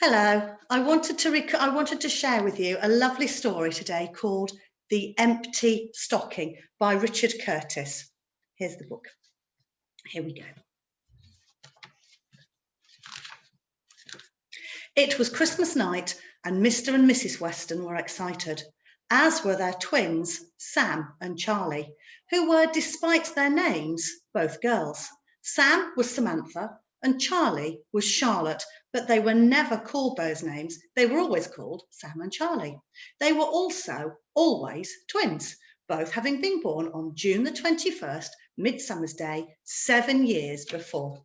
Hello, I wanted to share with you a lovely story today called The Empty Stocking by Richard Curtis. Here's the book. Here we go. It was Christmas night and Mr. and Mrs. Weston were excited, as were their twins, Sam and Charlie, who were, despite their names, both girls. Sam was Samantha and Charlie was Charlotte, but they were never called those names. They were always called Sam and Charlie. They were also always twins, both having been born on June the 21st, Midsummer's Day, 7 years before.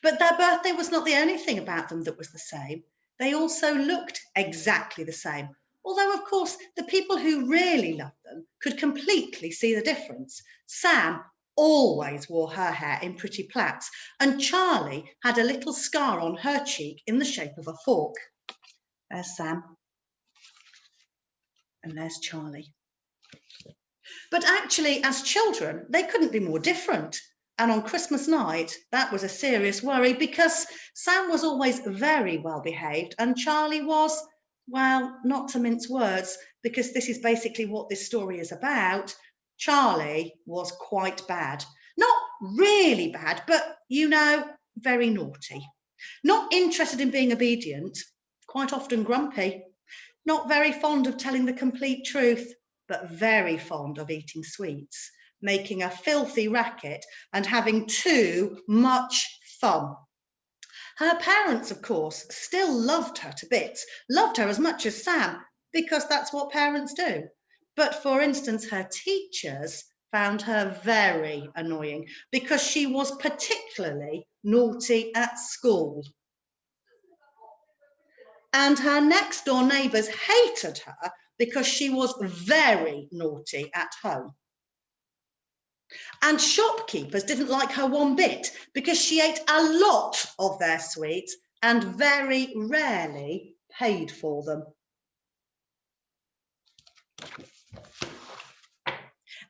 But their birthday was not the only thing about them that was the same. They also looked exactly the same. Although, of course, the people who really loved them could completely see the difference. Sam always wore her hair in pretty plaits, and Charlie had a little scar on her cheek in the shape of a fork. There's Sam. And there's Charlie. But actually, as children, they couldn't be more different. And on Christmas night, that was a serious worry because Sam was always very well behaved and Charlie was, well, not to mince words, because this is basically what this story is about, Charlie was quite bad. Not really bad, but, very naughty. Not interested in being obedient, quite often grumpy. Not very fond of telling the complete truth, but very fond of eating sweets, making a filthy racket and having too much fun. Her parents, of course, still loved her to bits, loved her as much as Sam, because that's what parents do. But for instance, her teachers found her very annoying because she was particularly naughty at school. And her next door neighbours hated her because she was very naughty at home. And shopkeepers didn't like her one bit because she ate a lot of their sweets and very rarely paid for them.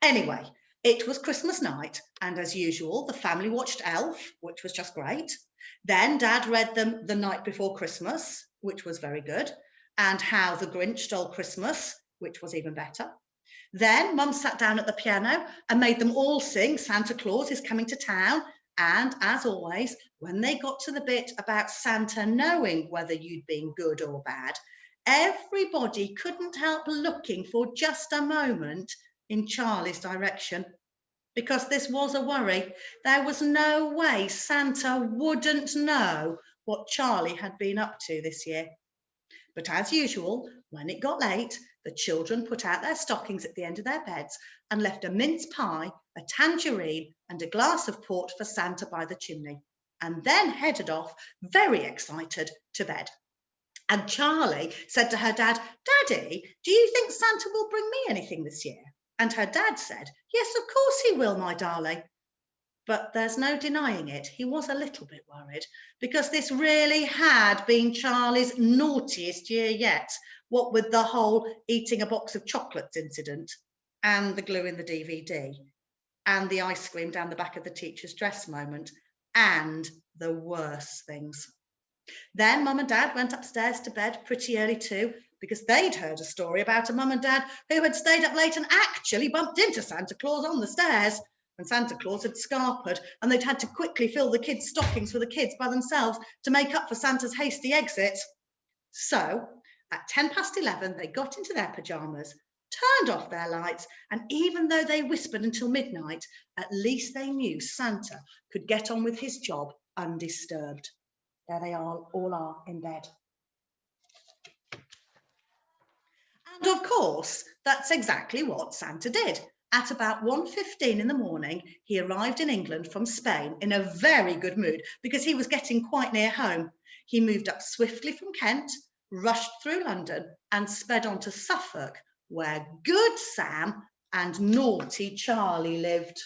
Anyway, it was Christmas night, and as usual, the family watched Elf, which was just great. Then Dad read them The Night Before Christmas, which was very good, and How the Grinch Stole Christmas, which was even better. Then Mum sat down at the piano and made them all sing Santa Claus is Coming to Town. And as always, when they got to the bit about Santa knowing whether you'd been good or bad, everybody couldn't help looking for just a moment in Charlie's direction, because this was a worry. There was no way Santa wouldn't know what Charlie had been up to this year. But as usual, when it got late, the children put out their stockings at the end of their beds and left a mince pie, a tangerine, and a glass of port for Santa by the chimney, and then headed off, very excited, to bed. And Charlie said to her dad, "Daddy, do you think Santa will bring me anything this year?" And her dad said, "Yes, of course he will, my darling." But there's no denying it, he was a little bit worried because this really had been Charlie's naughtiest year yet, what with the whole eating a box of chocolates incident and the glue in the DVD and the ice cream down the back of the teacher's dress moment and the worse things. Then Mum and Dad went upstairs to bed pretty early too, because they'd heard a story about a mum and dad who had stayed up late and actually bumped into Santa Claus on the stairs. And Santa Claus had scarpered, and they'd had to quickly fill the kids' stockings for the kids by themselves to make up for Santa's hasty exit. So at 11:10, they got into their pyjamas, turned off their lights, and even though they whispered until midnight, at least they knew Santa could get on with his job undisturbed. There they all are in bed. And of course, that's exactly what Santa did. At about 1:15 in the morning, he arrived in England from Spain in a very good mood because he was getting quite near home. He moved up swiftly from Kent, rushed through London, and sped on to Suffolk, where good Sam and naughty Charlie lived.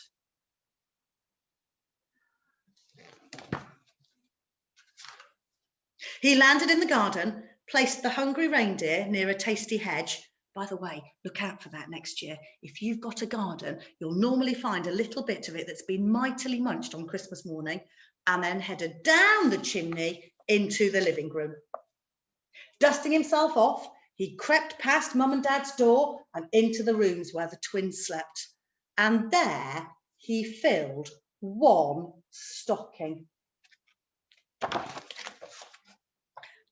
He landed in the garden, placed the hungry reindeer near a tasty hedge, By the way, look out for that next year. If you've got a garden, you'll normally find a little bit of it that's been mightily munched on Christmas morning and then headed down the chimney into the living room. Dusting himself off, he crept past Mum and Dad's door and into the rooms where the twins slept. And there he filled one stocking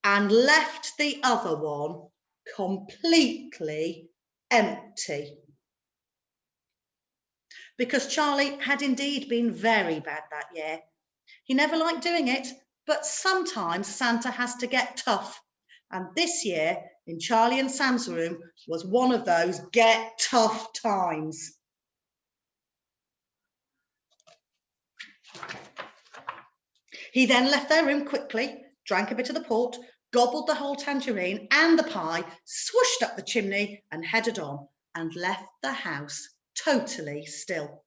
and left the other one completely empty. Because Charlie had indeed been very bad that year. He never liked doing it, but sometimes Santa has to get tough. And this year, in Charlie and Sam's room, was one of those get tough times. He then left their room quickly, drank a bit of the port, gobbled the whole tangerine and the pie, swooshed up the chimney and headed on, and left the house totally still.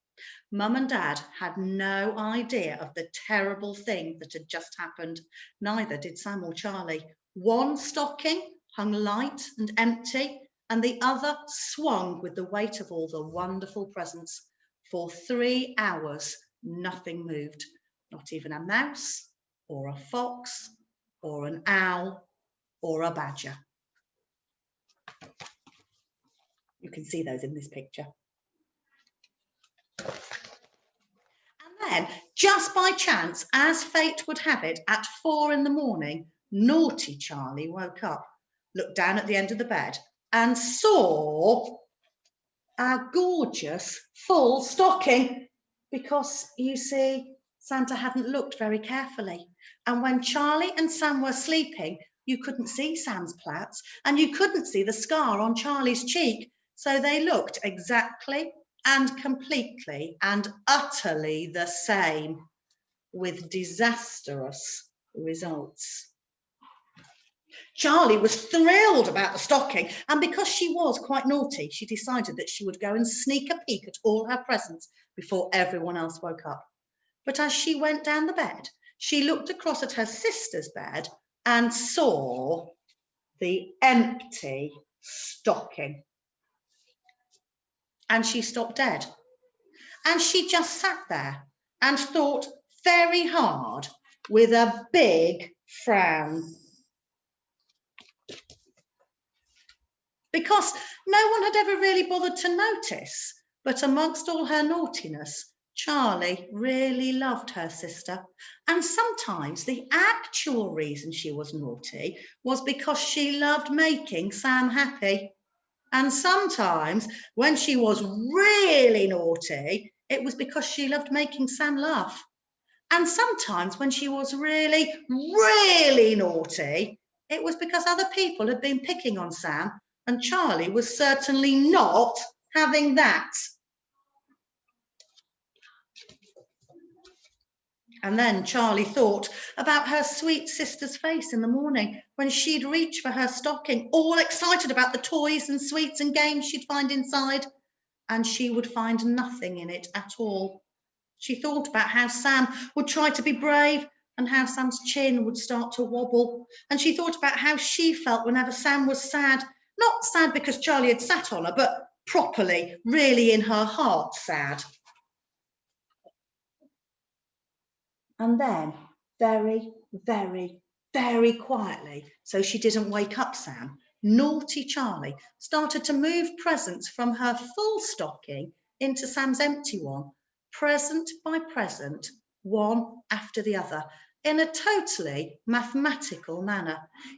Mum and Dad had no idea of the terrible thing that had just happened. Neither did Sam or Charlie. One stocking hung light and empty, and the other swung with the weight of all the wonderful presents. For 3 hours, nothing moved, not even a mouse or a fox or an owl or a badger. You can see those in this picture. And then, just by chance, as fate would have it, at 4 in the morning, naughty Charlie woke up, looked down at the end of the bed and saw a gorgeous full stocking, because, you see, Santa hadn't looked very carefully. And when Charlie and Sam were sleeping, you couldn't see Sam's plaits and you couldn't see the scar on Charlie's cheek. So they looked exactly and completely and utterly the same, with disastrous results. Charlie was thrilled about the stocking, and because she was quite naughty, she decided that she would go and sneak a peek at all her presents before everyone else woke up. But as she went down the bed, she looked across at her sister's bed and saw the empty stocking. And she stopped dead. And she just sat there and thought very hard with a big frown. Because no one had ever really bothered to notice, but amongst all her naughtiness, Charlie really loved her sister. And sometimes the actual reason she was naughty was because she loved making Sam happy. And sometimes when she was really naughty, it was because she loved making Sam laugh. And sometimes when she was really, really naughty, it was because other people had been picking on Sam, and Charlie was certainly not having that. And then Charlie thought about her sweet sister's face in the morning when she'd reach for her stocking, all excited about the toys and sweets and games she'd find inside, and she would find nothing in it at all. She thought about how Sam would try to be brave and how Sam's chin would start to wobble. And she thought about how she felt whenever Sam was sad, not sad because Charlie had sat on her, but properly, really in her heart sad. And then, very, very, very quietly, so she didn't wake up Sam, naughty Charlie started to move presents from her full stocking into Sam's empty one, present by present, one after the other, in a totally mathematical manner,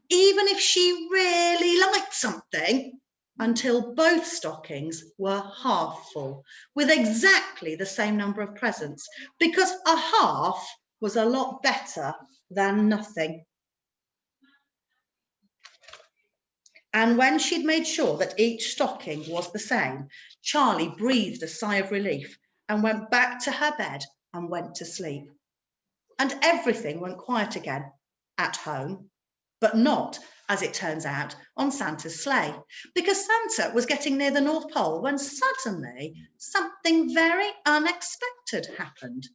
even if she really liked something, until both stockings were half full, with exactly the same number of presents, because a half was a lot better than nothing. And when she'd made sure that each stocking was the same, Charlie breathed a sigh of relief and went back to her bed and went to sleep. And everything went quiet again at home, but not, as it turns out, on Santa's sleigh, because Santa was getting near the North Pole when suddenly something very unexpected happened.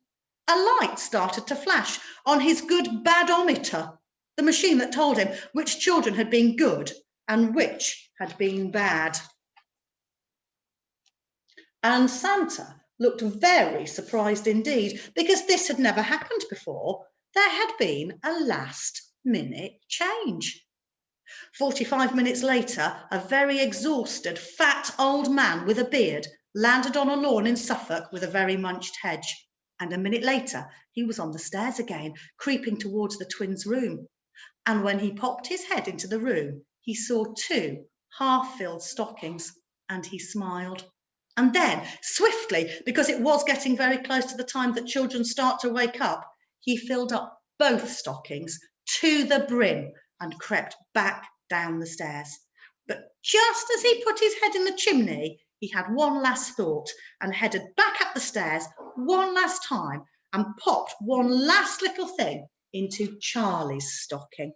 A light started to flash on his good badometer, the machine that told him which children had been good and which had been bad. And Santa looked very surprised indeed, because this had never happened before. There had been a last-minute change. 45 minutes later, a very exhausted, fat old man with a beard landed on a lawn in Suffolk with a very munched hedge. And a minute later, he was on the stairs again, creeping towards the twins' room. And when he popped his head into the room, he saw 2 half-filled stockings, and he smiled. And then, swiftly, because it was getting very close to the time that children start to wake up, he filled up both stockings to the brim and crept back down the stairs. But just as he put his head in the chimney, he had one last thought and headed back up the stairs one last time and popped one last little thing into Charlie's stocking.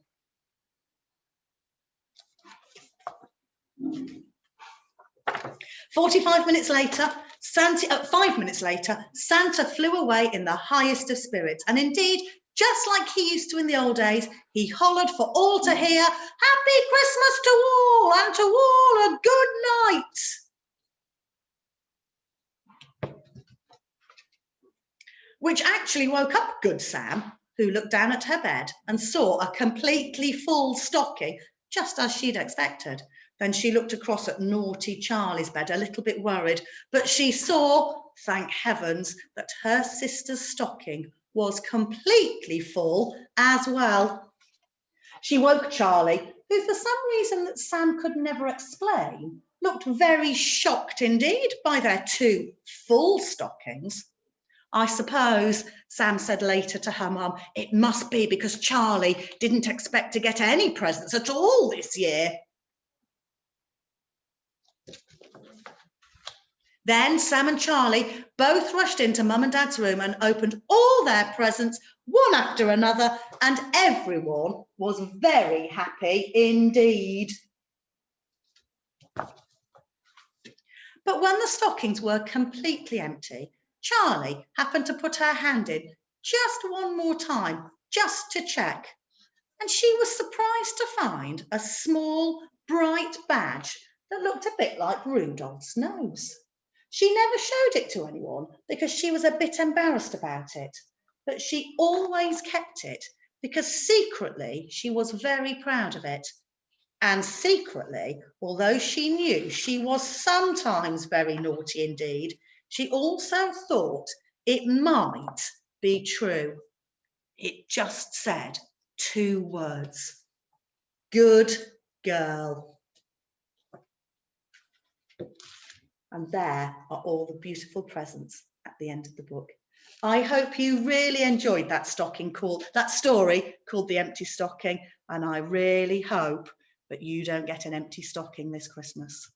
"5 minutes later, Santa flew away in the highest of spirits, and indeed, just like he used to in the old days, he hollered for all to hear, 'Happy Christmas to all, and to all a good night,' which actually woke up good Sam, who looked down at her bed and saw a completely full stocking, just as she'd expected. Then she looked across at naughty Charlie's bed, a little bit worried, but she saw, thank heavens, that her sister's stocking was completely full as well. She woke Charlie, who for some reason that Sam could never explain, looked very shocked indeed by their 2 full stockings. "I suppose," Sam said later to her mum, "it must be because Charlie didn't expect to get any presents at all this year." Then Sam and Charlie both rushed into Mum and Dad's room and opened all their presents one after another, and everyone was very happy indeed. But when the stockings were completely empty, Charlie happened to put her hand in just one more time, just to check. And she was surprised to find a small, bright badge that looked a bit like Rudolph's nose. She never showed it to anyone because she was a bit embarrassed about it, but she always kept it because secretly she was very proud of it. And secretly, although she knew she was sometimes very naughty indeed, she also thought it might be true. It just said 2 words: good girl. And there are all the beautiful presents at the end of the book. I hope you really enjoyed that story called The Empty Stocking, and I really hope that you don't get an empty stocking this Christmas.